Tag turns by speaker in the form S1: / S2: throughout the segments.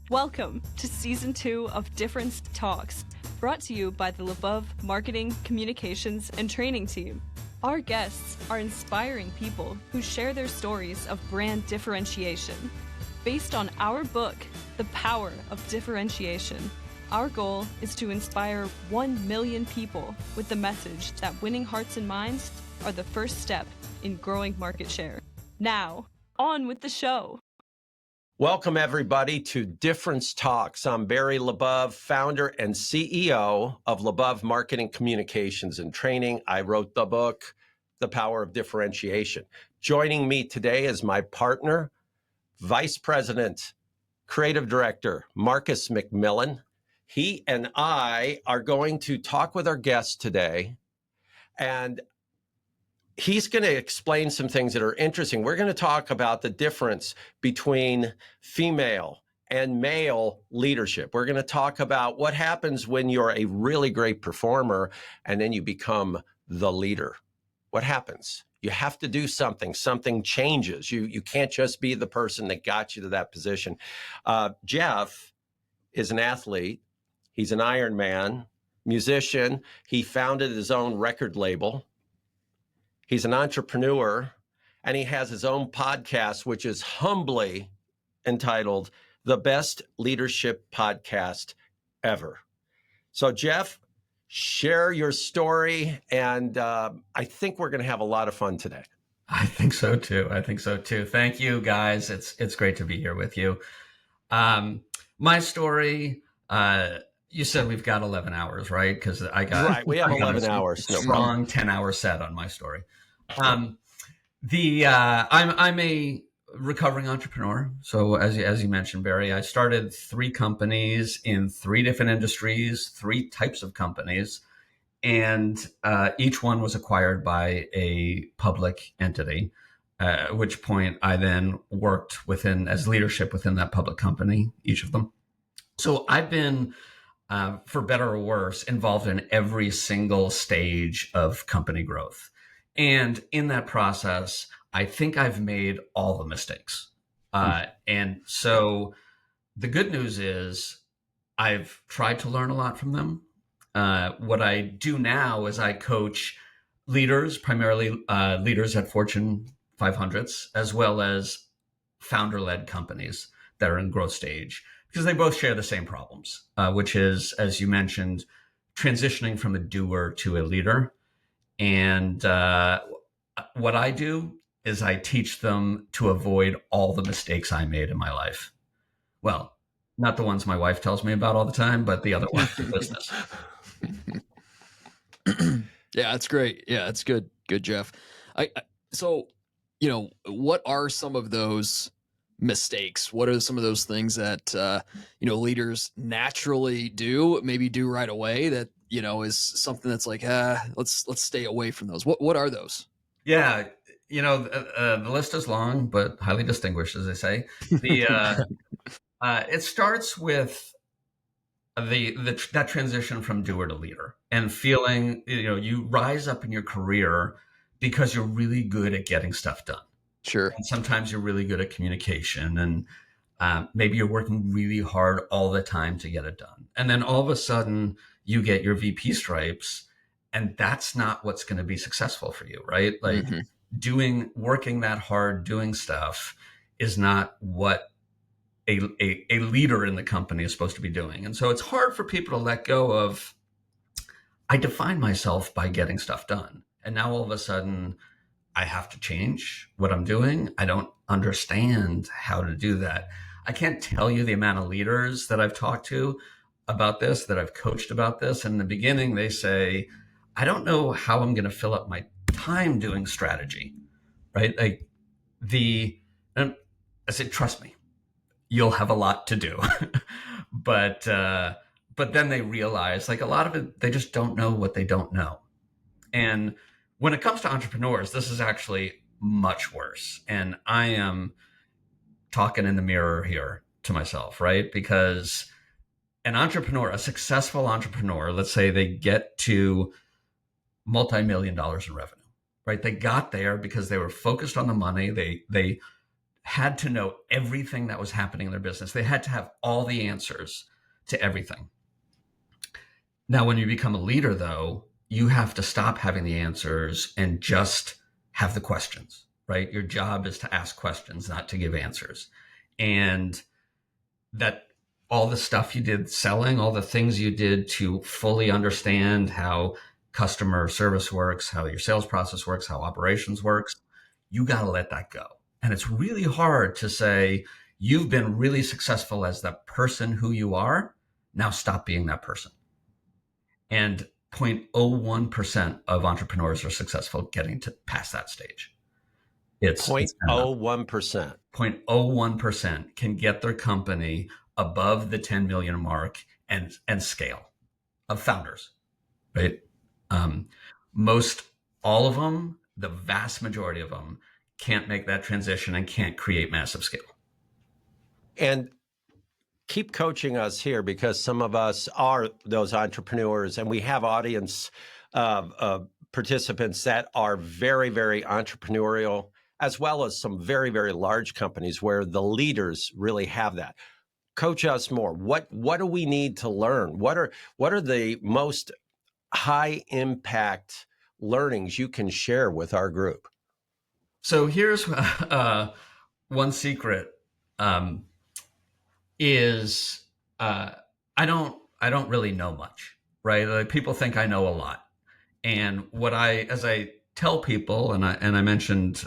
S1: Welcome to Season 2 of Difference Talks, brought to you by the LaBeouf Marketing, Communications, and Training Team. Our guests are inspiring people who share their stories of brand differentiation. Based on our book, The Power of Differentiation, our goal is to inspire 1 million people with the message that winning hearts and minds are the first step in growing market share. Now, on with the show.
S2: Welcome, everybody, to Difference Talks. I'm Barry LaBeouf, founder and CEO of LaBeouf Marketing, Communications, and Training. I wrote the book, The Power of Differentiation. Joining me today is my partner, Vice President, Creative Director, Marcus McMillan. He and I are going to talk with our guests today, and he's going to explain some things that are interesting. We're going to talk about the difference between female and male leadership. We're going to talk about what happens when you're a really great performer and then you become the leader. What happens? You have to do something. Something changes. You can't just be the person that got you to that position. Jeff is an athlete. He's an Ironman, musician. He founded his own record label. He's an entrepreneur, and he has his own podcast, which is humbly entitled The Best Leadership Podcast Ever. So, Jeff, share your story, and I think we're going to have a lot of fun today.
S3: I think so too. Thank you, guys. It's great to be here with you. My story, you said we've got 11 hours, right? Because
S2: we have 11 hours.
S3: Strong 10-hour set on my story. I'm a recovering entrepreneur. So as you mentioned, Barry, I started 3 companies in 3 different industries, 3 types of companies, and each one was acquired by a public entity. At which point I then worked as leadership within that public company, each of them. So I've been, for better or worse, involved in every single stage of company growth. And in that process, I think I've made all the mistakes. And so the good news is I've tried to learn a lot from them. What I do now is I coach leaders, primarily leaders at Fortune 500s, as well as founder-led companies that are in growth stage, because they both share the same problems, which is, as you mentioned, transitioning from a doer to a leader. And what I do is I teach them to avoid all the mistakes I made in my life. Well, not the ones my wife tells me about all the time, but the other ones in business.
S4: Yeah, that's great. Yeah, that's good. Good, Jeff. So, what are some of those mistakes? What are some of those things that, leaders naturally do, maybe do right away that, is something that's like, let's stay away from those. What are those?
S3: Yeah. The list is long, but highly distinguished, as they say. It starts with that transition from doer to leader, and feeling, you rise up in your career because you're really good at getting stuff done.
S4: Sure.
S3: And sometimes you're really good at communication, and maybe you're working really hard all the time to get it done. And then all of a sudden you get your VP stripes, and that's not what's going to be successful for you, right? Like working that hard, doing stuff is not what a leader in the company is supposed to be doing. And so it's hard for people to let go of, I define myself by getting stuff done. And now all of a sudden I have to change what I'm doing. I don't understand how to do that. I can't tell you the amount of leaders that I've talked to about this, that I've coached about this. In the beginning, they say, I don't know how I'm going to fill up my time doing strategy, right? And I said, trust me, you'll have a lot to do. But then they realize, like, a lot of it, they just don't know what they don't know. And when it comes to entrepreneurs, this is actually much worse. And I am talking in the mirror here to myself, right? Because an entrepreneur, a successful entrepreneur, let's say they get to multi-million dollars in revenue, right? They got there because they were focused on the money. They had to know everything that was happening in their business. They had to have all the answers to everything. Now, when you become a leader, though, you have to stop having the answers and just have the questions, right? Your job is to ask questions, not to give answers. And that all the stuff you did selling, all the things you did to fully understand how customer service works, how your sales process works, how operations works, you got to let that go. And it's really hard to say, you've been really successful as the person who you are. Now stop being that person. And 0.01% of entrepreneurs are successful getting to past that stage. It's
S2: 0.01%.
S3: 0.01% can get their company above the 10 million mark and scale of founders, right? Most all of them, the vast majority of them, can't make that transition and can't create massive scale.
S2: And keep coaching us here, because some of us are those entrepreneurs, and we have audience participants that are very, very entrepreneurial, as well as some very, very large companies where the leaders really have that. Coach us more. What do we need to learn? What are the most high impact learnings you can share with our group?
S3: So here's one secret. Is I don't really know much, right? Like, people think I know a lot, and as I tell people, and I mentioned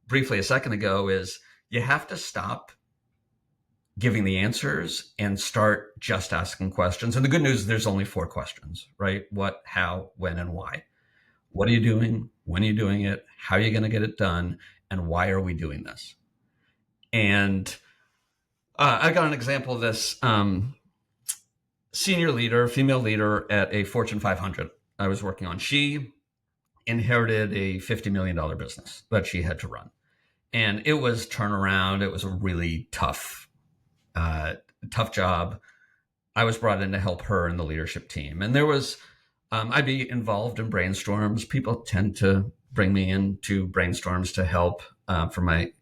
S3: briefly a second ago, is you have to stop giving the answers and start just asking questions. And the good news is there's only 4 questions, right? What, how, when, and why. What are you doing? When are you doing it? How are you going to get it done? And why are we doing this? And I got an example of this senior leader, female leader at a Fortune 500 I was working on. She inherited a $50 million business that she had to run. And it was turnaround. It was a really tough job. I was brought in to help her and the leadership team. And there was, I'd be involved in brainstorms. People tend to bring me into brainstorms to help for my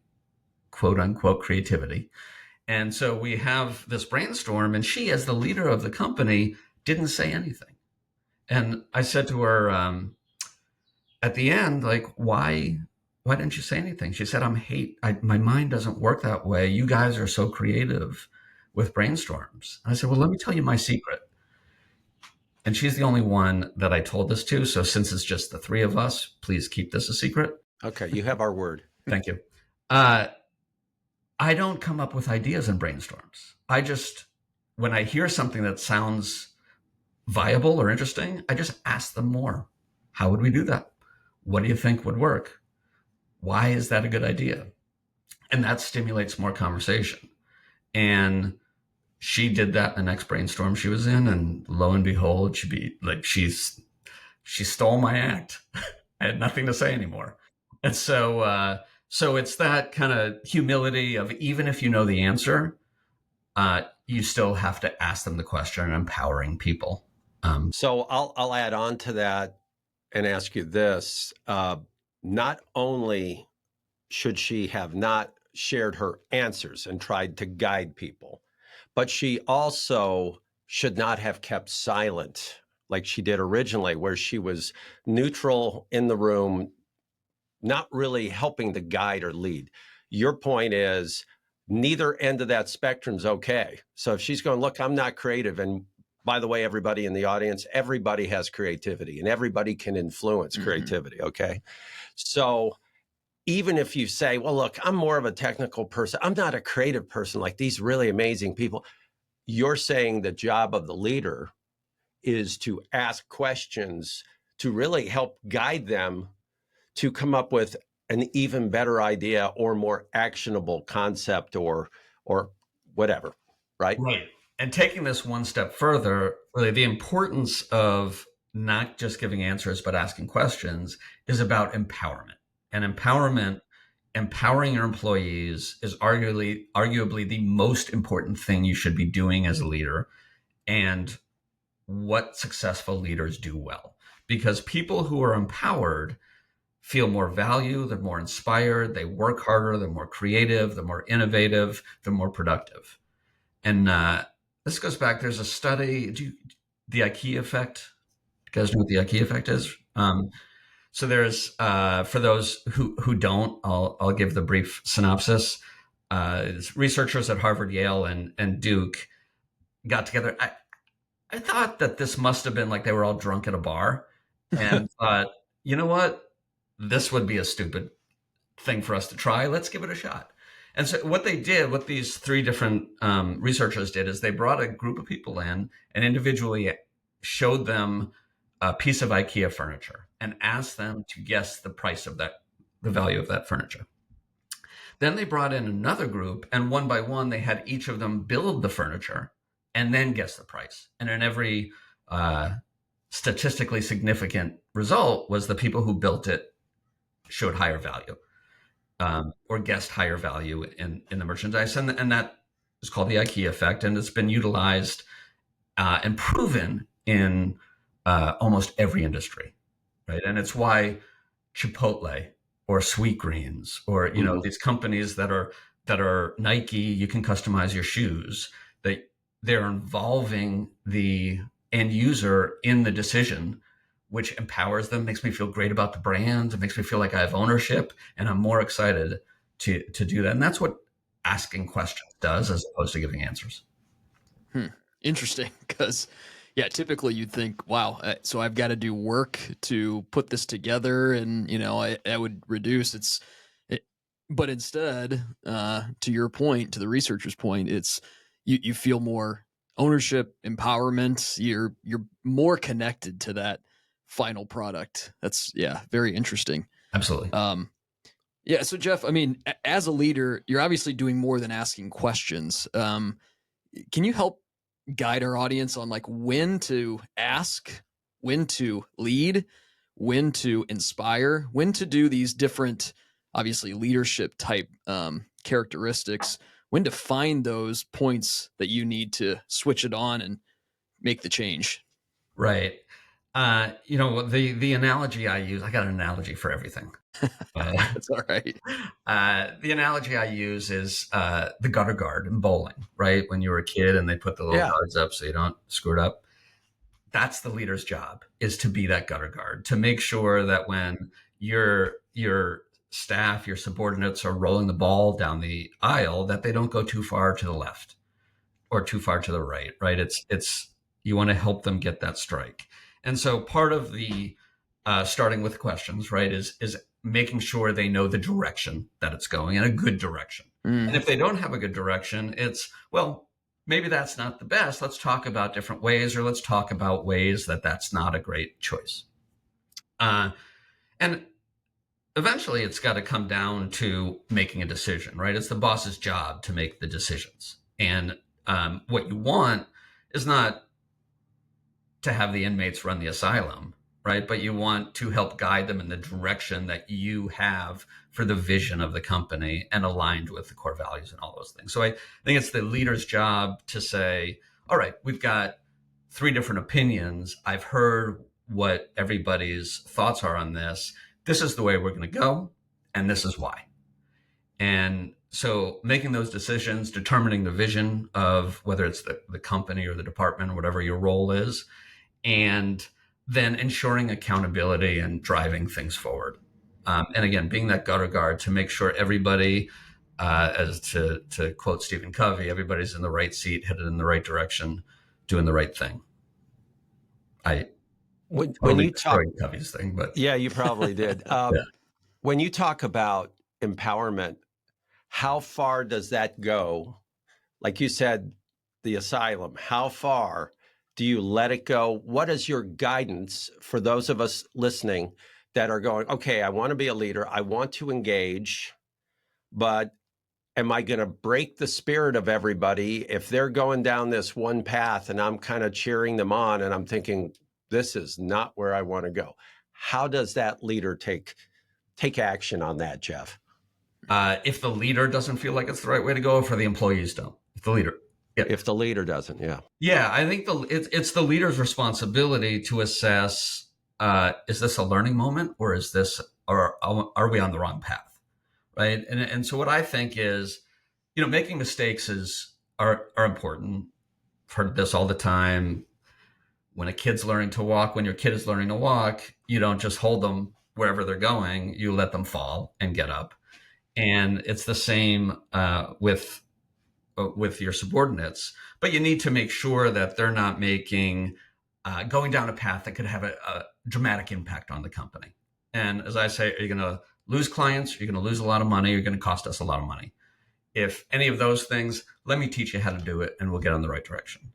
S3: quote unquote creativity. And so we have this brainstorm, and she, as the leader of the company, didn't say anything. And I said to her at the end, like, why didn't you say anything? She said, my mind doesn't work that way. You guys are so creative with brainstorms. And I said, well, let me tell you my secret. And she's the only one that I told this to. So since it's just the 3 of us, please keep this a secret.
S2: Okay, you have our word.
S3: Thank you. I don't come up with ideas in brainstorms. When I hear something that sounds viable or interesting, I just ask them more. How would we do that? What do you think would work? Why is that a good idea? And that stimulates more conversation. And she did that in the next brainstorm she was in, and lo and behold, she stole my act. I had nothing to say anymore. And so it's that kind of humility of, even if you know the answer, you still have to ask them the question, and empowering people.
S2: So I'll add on to that and ask you this. Not only should she have not shared her answers and tried to guide people, but she also should not have kept silent like she did originally, where she was neutral in the room, not really helping to guide or lead. Your point is neither end of that spectrum is okay. So if she's going, look, I'm not creative. And by the way, everybody in the audience, everybody has creativity, and everybody can influence creativity. Okay. So even if you say, well, look, I'm more of a technical person, I'm not a creative person like these really amazing people, you're saying the job of the leader is to ask questions to really help guide them to come up with an even better idea or more actionable concept or whatever, right?
S3: Right. And taking this one step further, really the importance of not just giving answers, but asking questions is about empowerment. And empowering your employees is arguably the most important thing you should be doing as a leader, and what successful leaders do well. Because people who are empowered feel more value, they're more inspired, they work harder, they're more creative, they're more innovative, they're more productive. And this goes back, there's a study, the IKEA effect. You guys know what the IKEA effect is? So there's, for those who don't, I'll give the brief synopsis. Researchers at Harvard, Yale, and Duke got together. I thought that this must have been like they were all drunk at a bar and thought, you know what? This would be a stupid thing for us to try. Let's give it a shot. And so what they did, what these three different researchers did, is they brought a group of people in and individually showed them a piece of IKEA furniture and asked them to guess the price of that, the value of that furniture. Then they brought in another group, and one by one, they had each of them build the furniture and then guess the price. And in every statistically significant result was the people who built it showed higher value or guessed higher value in the merchandise. And that is called the IKEA effect. And it's been utilized and proven in almost every industry, right? And it's why Chipotle or Sweetgreens or, you know, these companies that are Nike, you can customize your shoes, they're involving the end user in the decision, which empowers them, makes me feel great about the brand. It makes me feel like I have ownership, and I'm more excited to do that. And that's what asking questions does, as opposed to giving answers.
S4: Interesting, because yeah, typically you'd think, wow, so I've got to do work to put this together, and you know, I would reduce but instead, to your point, to the researcher's point, it's you feel more ownership, empowerment. You're more connected to that final product. That's very interesting.
S3: Absolutely.
S4: Yeah. So Jeff, I mean, as a leader, you're obviously doing more than asking questions. Can you help guide our audience on like when to ask, when to lead, when to inspire, when to do these different, obviously leadership type characteristics, when to find those points that you need to switch it on and make the change?
S3: Right. You know, the analogy I use, I got an analogy for everything.
S4: That's all right.
S3: The analogy I use is the gutter guard in bowling, right? When you were a kid and they put the little guards up so you don't screw it up. That's the leader's job, is to be that gutter guard, to make sure that when your staff, your subordinates are rolling the ball down the aisle, that they don't go too far to the left or too far to the right, right? It's you want to help them get that strike. And so part of the starting with questions, right, is making sure they know the direction that it's going, in a good direction. And if they don't have a good direction, it's, well, maybe that's not the best. Let's talk about different ways, or let's talk about ways that that's not a great choice. And eventually it's got to come down to making a decision, right? It's the boss's job to make the decisions. And what you want is not to have the inmates run the asylum, right? But you want to help guide them in the direction that you have for the vision of the company and aligned with the core values and all those things. So I think it's the leader's job to say, all right, we've got 3 different opinions. I've heard what everybody's thoughts are on this. This is the way we're going to go, and this is why. And so making those decisions, determining the vision of whether it's the company or the department or whatever your role is, and then ensuring accountability and driving things forward. And again, being that gutter guard to make sure everybody, as to quote Stephen Covey, everybody's in the right seat, headed in the right direction, doing the right thing.
S2: When you talk
S3: Covey's thing, but
S2: yeah, you probably did. When you talk about empowerment, how far does that go? Like you said, the asylum, how far do you let it go? What is your guidance for those of us listening that are going, okay, I want to be a leader, I want to engage, but am I going to break the spirit of everybody if they're going down this one path and I'm kind of cheering them on and I'm thinking, this is not where I want to go? How does that leader take action on that, Jeff?
S3: If the leader doesn't feel like it's the right way to go, if the employees don't, if the leader doesn't, yeah, I think it's the leader's responsibility to assess: is this a learning moment, or is this or are we on the wrong path? Right. And so what I think is, making mistakes are important. I've heard this all the time. When a kid's learning to walk, when your kid is learning to walk, you don't just hold them wherever they're going, you let them fall and get up. And it's the same with your subordinates, but you need to make sure that they're not going down a path that could have a dramatic impact on the company. And as I say, are you going to lose clients? You're going to lose a lot of money. You're going to cost us a lot of money. If any of those things, let me teach you how to do it and we'll get in the right direction.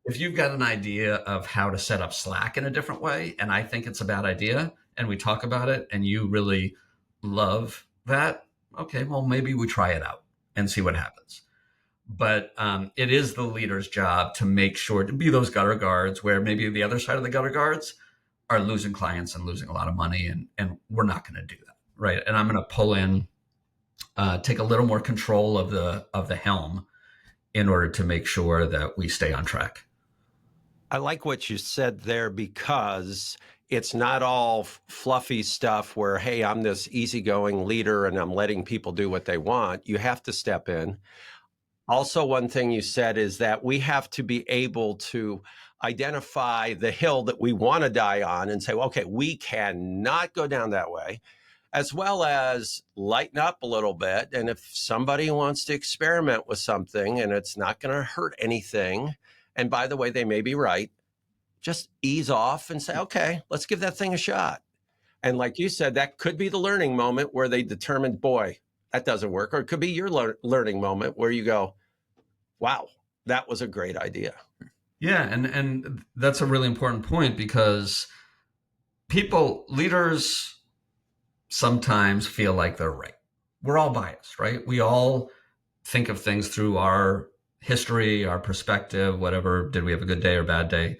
S3: If you've got an idea of how to set up Slack in a different way, and I think it's a bad idea, and we talk about it, and you really love that, okay, well, maybe we try it out and see what happens. But it is the leader's job to make sure to be those gutter guards where maybe the other side of the gutter guards are losing clients and losing a lot of money, and we're not going to do that, right? And I'm going to pull in, take a little more control of the helm in order to make sure that we stay on track.
S2: I like what you said there, because it's not all fluffy stuff where, hey, I'm this easygoing leader and I'm letting people do what they want. You have to step in. Also, one thing you said is that we have to be able to identify the hill that we want to die on and say, well, okay, we cannot go down that way, as well as lighten up a little bit. And if somebody wants to experiment with something and it's not going to hurt anything, and by the way, they may be right, just ease off and say, okay, let's give that thing a shot. And like you said, that could be the learning moment where they determined, boy, that doesn't work. Or it could be your learning moment where you go, wow, that was a great idea.
S3: Yeah. And that's a really important point, because leaders sometimes feel like they're right. We're all biased, right? We all think of things through our history, our perspective, whatever. Did we have a good day or bad day?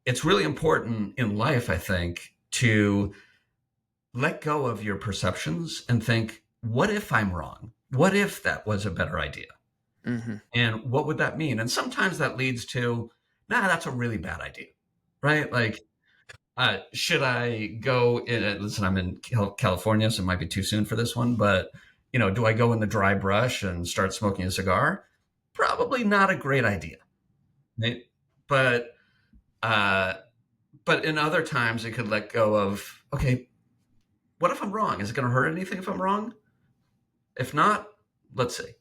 S3: It's really important in life, I think, to let go of your perceptions and think, what if I'm wrong? What if that was a better idea? Mm-hmm. And what would that mean? And sometimes that leads to, that's a really bad idea, right? Like, should I go listen, I'm in California, so it might be too soon for this one, but do I go in the dry brush and start smoking a cigar? Probably not a great idea. Right? But in other times it could let go of, okay, what if I'm wrong? Is it going to hurt anything if I'm wrong? If not, let's see.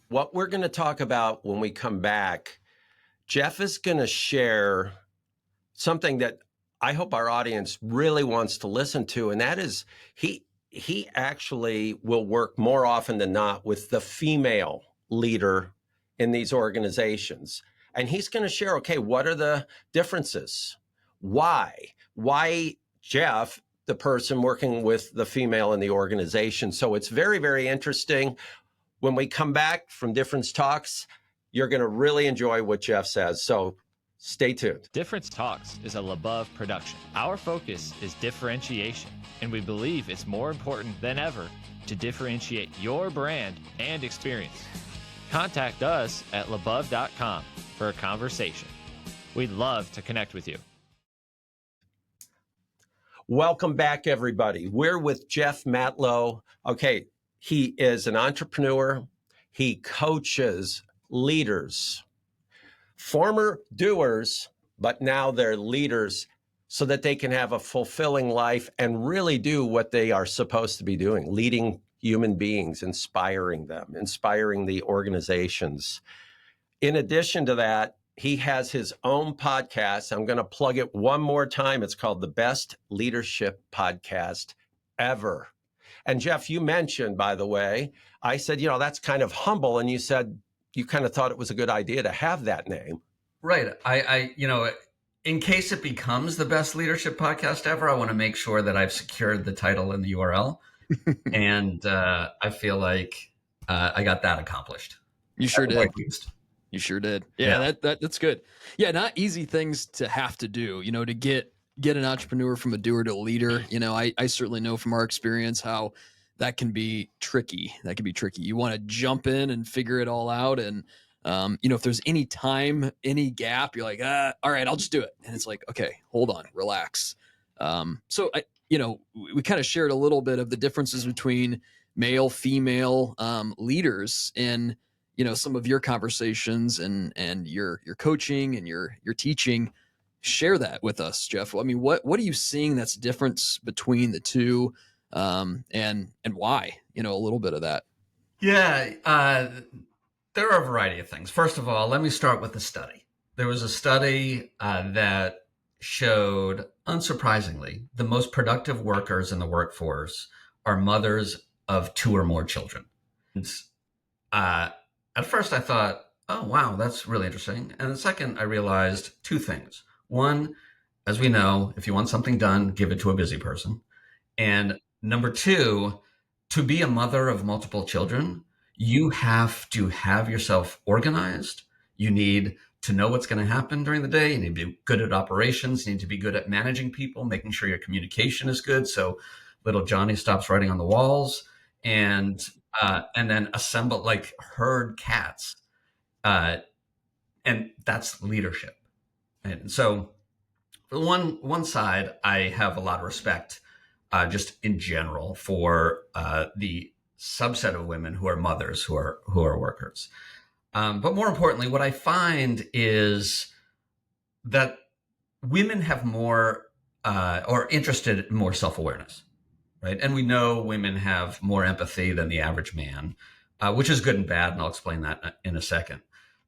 S2: What we're going to talk about when we come back, Jeff is going to share something that I hope our audience really wants to listen to. And that is, he actually will work more often than not with the female leader in these organizations. And he's going to share, okay, what are the differences? Why Jeff, the person working with the female in the organization? So it's very, very interesting. When we come back from Difference Talks, you're going to really enjoy what Jeff says. So stay tuned.
S5: Difference Talks is a LaBeouf production. Our focus is differentiation, and we believe it's more important than ever to differentiate your brand and experience. Contact us at labeouf.com for a conversation. We'd love to connect with you.
S2: Welcome back, everybody. We're with Jeff Matlow. Okay, he is an entrepreneur. He coaches leaders, former doers, but now they're leaders, so that they can have a fulfilling life and really do what they are supposed to be doing, leading human beings, inspiring them, inspiring the organizations. In addition to that, he has his own podcast. I'm going to plug it one more time. It's called The Best Leadership Podcast Ever. And Jeff, you mentioned, by the way, I said, that's kind of humble. And you said you kind of thought it was a good idea to have that name.
S3: Right. I in case it becomes the best leadership podcast ever, I want to make sure that I've secured the title and the URL. And I feel like I got that accomplished.
S4: You sure did. You sure did. Yeah. That's good. Yeah. Not easy things to have to do, to get an entrepreneur from a doer to a leader. I certainly know from our experience how that can be tricky. You want to jump in and figure it all out. And, if there's any time, any gap, you're like, all right, I'll just do it. And it's like, okay, hold on, relax. So we kind of shared a little bit of the differences between male, female leaders in some of your conversations and your coaching and your teaching. Share that with us, Jeff. I mean, what are you seeing that's difference between the two, and why? A little bit of that.
S3: Yeah, there are a variety of things. First of all, let me start with the study. There was a study that showed, unsurprisingly, the most productive workers in the workforce are mothers of 2 or more children. And, at first, I thought, oh, wow, that's really interesting. And the second, I realized 2 things. One, as we know, if you want something done, give it to a busy person. And number 2, to be a mother of multiple children, you have to have yourself organized. You need to know what's going to happen during the day. You need to be good at operations. You need to be good at managing people, making sure your communication is good, so little Johnny stops writing on the walls, and then assemble like herd cats, and that's leadership. And so, for one side, I have a lot of respect, just in general, for the subset of women who are mothers, who are workers. But more importantly, what I find is that women have more or interested in more self-awareness, right? And we know women have more empathy than the average man, which is good and bad, and I'll explain that in a second.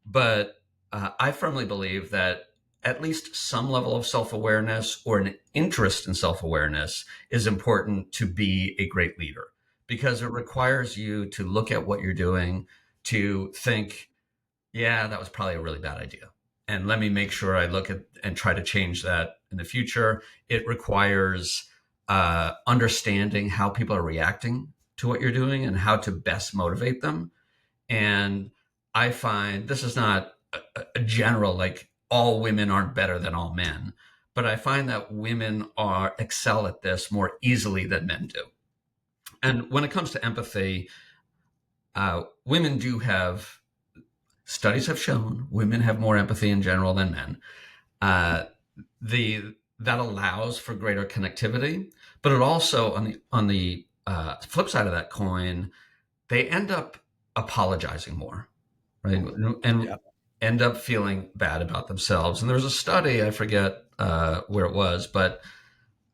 S3: But I firmly believe that at least some level of self-awareness or an interest in self-awareness is important to be a great leader, because it requires you to look at what you're doing, to think, yeah, that was probably a really bad idea, and let me make sure I look at and try to change that in the future. It requires understanding how people are reacting to what you're doing and how to best motivate them. And I find this is not a general, like, all women aren't better than all men, but I find that women excel at this more easily than men do. And when it comes to empathy, women do have, studies have shown, women have more empathy in general than men. That allows for greater connectivity, but it also, on the flip side of that coin, they end up apologizing more, right? And end up feeling bad about themselves. And there was a study, I forget where it was, but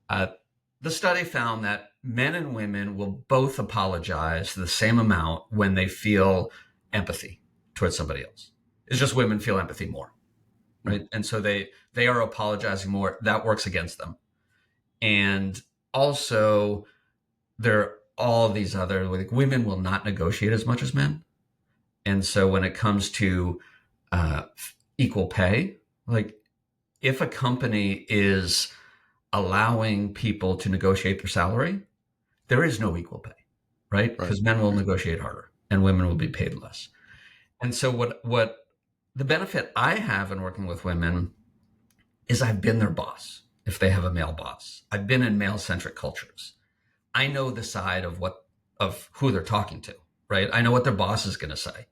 S3: the study found that men and women will both apologize the same amount when they feel empathy towards somebody else. It's just women feel empathy more, right? And so they are apologizing more. That works against them. And also, there are all these other, like, women will not negotiate as much as men. And so when it comes to equal pay, like, if a company is allowing people to negotiate their salary, there is no equal pay, right? Because men will negotiate harder and women will be paid less. And so what the benefit I have in working with women is I've been their boss if they have a male boss. I've been in male-centric cultures. I know the side of who they're talking to, right? I know what their boss is going to say.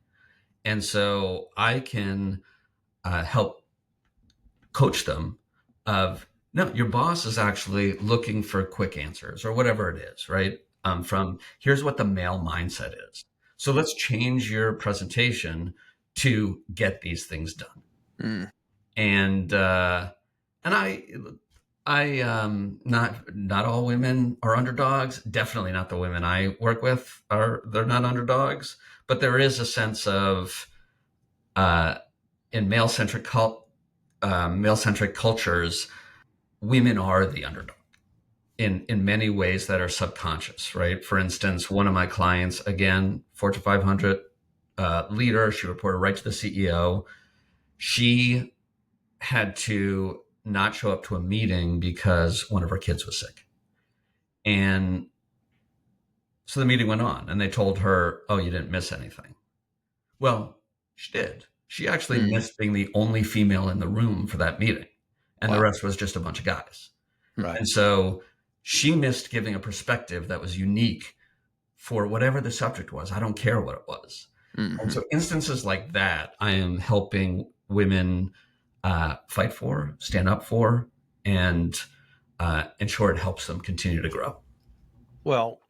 S3: And so I can help coach them of, no, your boss is actually looking for quick answers or whatever it is, right? From here's what the male mindset is. So let's change your presentation to get these things done. And not all women are underdogs. Definitely not the women I work with they're not underdogs, but there is a sense of, in male-centric cultures, women are the underdog in many ways that are subconscious, right? For instance, one of my clients, again, Fortune 500 leader, she reported right to the CEO. She had to not show up to a meeting because one of her kids was sick. And so the meeting went on and they told her, oh, you didn't miss anything. Well, she did. She actually missed being the only female in the room for that meeting. And the rest was just a bunch of guys. Right. And so she missed giving a perspective that was unique for whatever the subject was. I don't care what it was. And so instances like that, I am helping women fight for, stand up for, and ensure it helps them continue to grow.
S2: Well,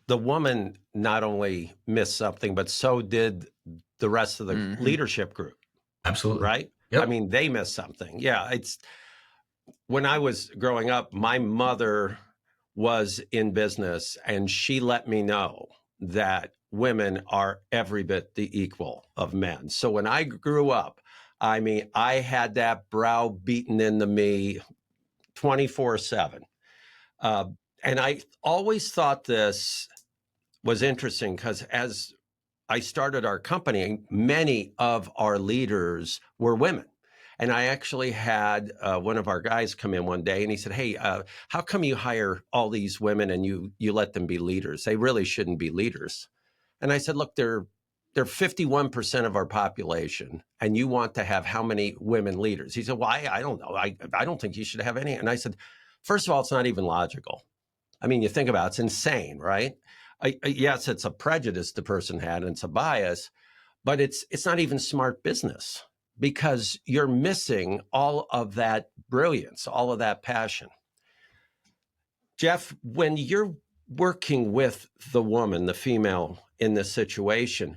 S2: the woman not only missed something, but so did the rest of the leadership group.
S3: Absolutely.
S2: Right?
S3: Yep.
S2: I mean, they missed something. Yeah. When I was growing up, my mother was in business, and she let me know that women are every bit the equal of men. So when I grew up, I mean, I had that brow beaten into me 24/7. And I always thought this was interesting because as I started our company, many of our leaders were women. And I actually had one of our guys come in one day and he said, "Hey, how come you hire all these women and you let them be leaders? They really shouldn't be leaders." And I said, "Look, they're 51% of our population, and you want to have how many women leaders?" He said, "Well, I don't know. I don't think you should have any." And I said, "First of all, it's not even logical. I mean, you think about it, it's insane, right? Yes, it's a prejudice the person had, and it's a bias, but it's not even smart business because you're missing all of that brilliance, all of that passion." Jeff, when you're working with the woman, the female in this situation,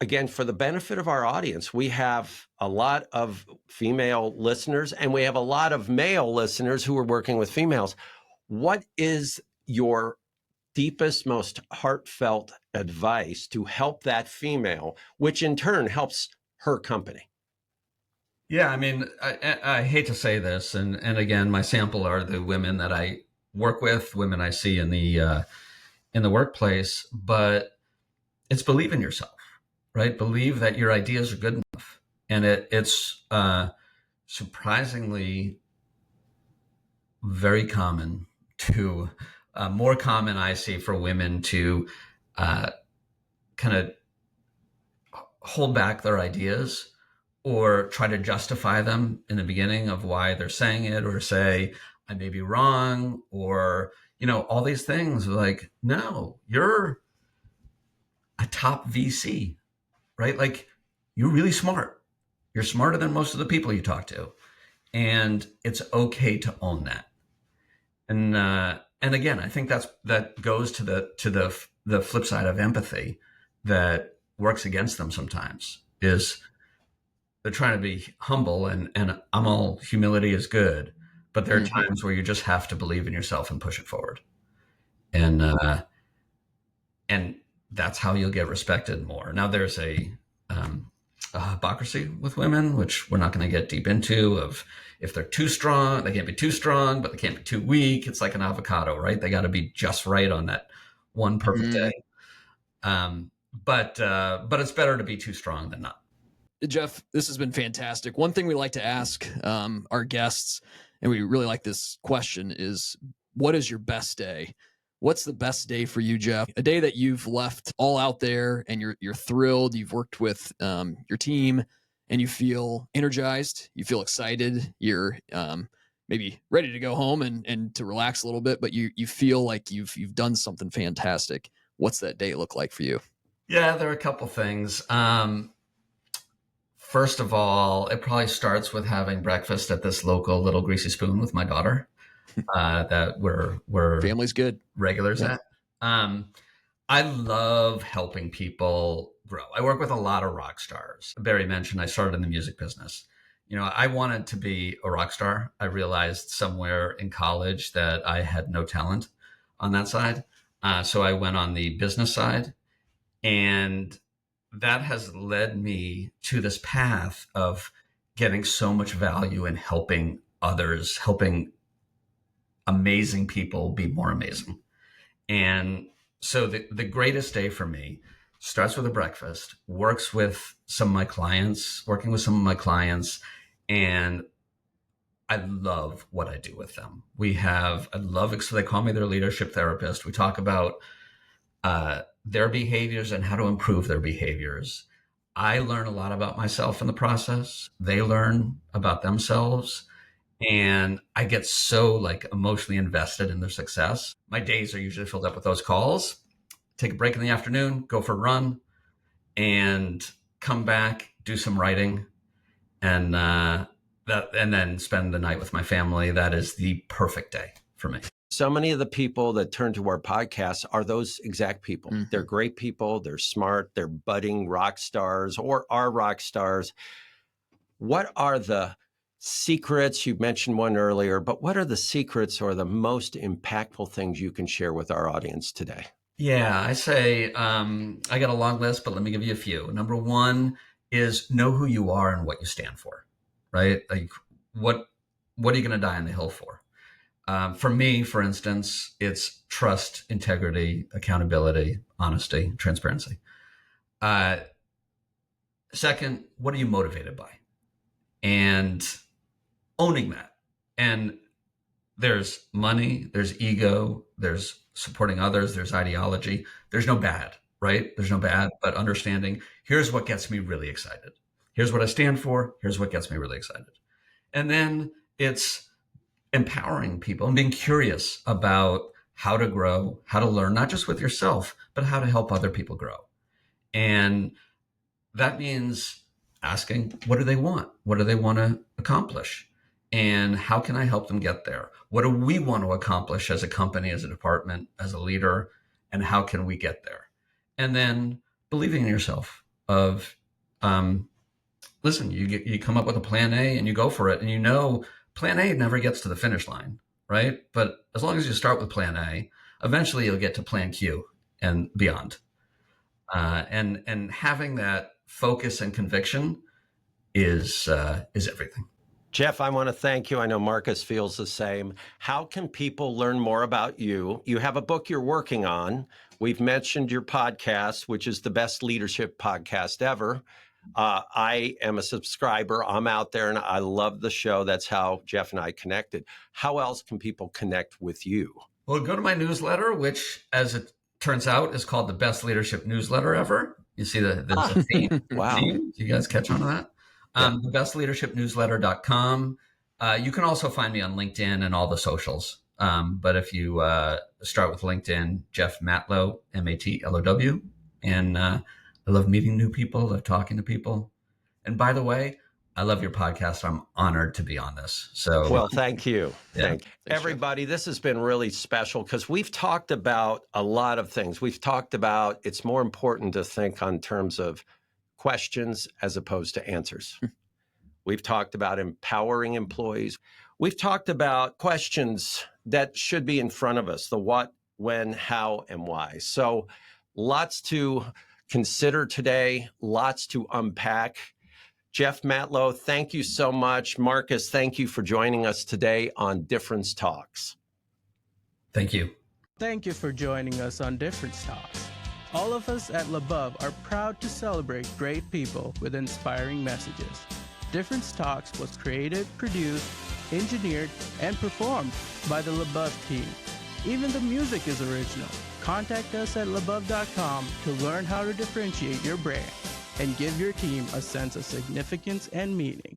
S2: again, for the benefit of our audience, we have a lot of female listeners and we have a lot of male listeners who are working with females. What is your deepest, most heartfelt advice to help that female, which in turn helps her company?
S3: Yeah, I mean, I hate to say this, and again, my sample are the women that I work with, women I see in the workplace, but it's believe in yourself, right? Believe that your ideas are good enough, and it's surprisingly very common to more common I see for women to kind of hold back their ideas or try to justify them in the beginning of why they're saying it, or say, I may be wrong, or, all these things like, no, you're a top VC, right? Like, you're really smart. You're smarter than most of the people you talk to. And it's okay to own that. And again, I think that goes to the flip side of empathy that works against them sometimes is they're trying to be humble and I'm all humility is good, but there are times where you just have to believe in yourself and push it forward. And that's how you'll get respected more. Now there's a hypocrisy with women, which we're not going to get deep into, of if they're too strong, they can't be too strong, but they can't be too weak. It's like an avocado, right? They got to be just right on that one perfect day. But it's better to be too strong than not.
S4: Jeff, this has been fantastic. One thing we like to ask our guests, and we really like this question, is what is your best day? What's the best day for you, Jeff? A day that you've left all out there and you're thrilled, you've worked with your team and you feel energized, you feel excited, you're maybe ready to go home and to relax a little bit, but you feel like you've done something fantastic. What's that day look like for you?
S3: Yeah, there are a couple things. First of all, it probably starts with having breakfast at this local Little Greasy Spoon with my daughter. That we're
S4: family's good
S3: regulars at. I love helping people grow. I work with a lot of rock stars. Barry mentioned I started in the music business. I wanted to be a rock star. I realized somewhere in college that I had no talent on that side. So I went on the business side, and that has led me to this path of getting so much value in helping others, helping amazing people be more amazing. And so the greatest day for me starts with a breakfast, working with some of my clients, and I love what I do with them. So they call me their leadership therapist. We talk about their behaviors and how to improve their behaviors. I learn a lot about myself in the process. They learn about themselves. And I get so emotionally invested in their success. My days are usually filled up with those calls. Take a break in the afternoon, go for a run, and come back, do some writing, and and then spend the night with my family. That is the perfect day for me.
S2: So many of the people that turn to our podcasts are those exact people.
S4: Mm-hmm.
S2: They're great people. They're smart. They're budding rock stars or are rock stars. What are the secrets? You mentioned one earlier, but what are the secrets or the most impactful things you can share with our audience today?
S3: Yeah, I say I got a long list, but let me give you a few. Number one is know who you are and what you stand for, right? Like what are you going to die on the hill for? For me, for instance, it's trust, integrity, accountability, honesty, transparency. Second, what are you motivated by? And owning that. And there's money, there's ego, there's supporting others, there's ideology. There's no bad, right? There's no bad, but understanding, here's what gets me really excited. Here's what I stand for. Here's what gets me really excited. And then it's empowering people and being curious about how to grow, how to learn, not just with yourself, but how to help other people grow. And that means asking, what do they want? What do they want to accomplish? And how can I help them get there? What do we want to accomplish as a company, as a department, as a leader? And how can we get there? And then believing in yourself of, listen, you come up with a plan A and you go for it. And you know, plan A never gets to the finish line, right? But as long as you start with plan A, eventually you'll get to plan Q and beyond. And having that focus and conviction is everything.
S2: Jeff, I want to thank you. I know Marcus feels the same. How can people learn more about you? You have a book you're working on. We've mentioned your podcast, which is the best leadership podcast ever. I am a subscriber. I'm out there and I love the show. That's how Jeff and I connected. How else can people connect with you?
S3: Well, go to my newsletter, which, as it turns out, is called the best leadership newsletter ever. You see the theme?
S2: Wow.
S3: Theme? Do you guys catch on to that? Thebestleadershipnewsletter.com. You can also find me on LinkedIn and all the socials. But if you start with LinkedIn, Jeff Matlow, Matlow. And I love meeting new people, love talking to people. And by the way, I love your podcast. I'm honored to be on this. So,
S2: well, thank you.
S3: Yeah.
S2: Thanks, everybody. This has been really special because we've talked about a lot of things. We've talked about it's more important to think on terms of questions as opposed to answers. We've talked about empowering employees. We've talked about questions that should be in front of us, the what, when, how, and why. So lots to consider today, lots to unpack. Jeff Matlow, thank you so much. Marcus, thank you for joining us today on Difference Talks.
S3: Thank you.
S6: Thank you for joining us on Difference Talks. All of us at LaBeouf are proud to celebrate great people with inspiring messages. Difference Talks was created, produced, engineered, and performed by the LaBeouf team. Even the music is original. Contact us at labeouf.com to learn how to differentiate your brand and give your team a sense of significance and meaning.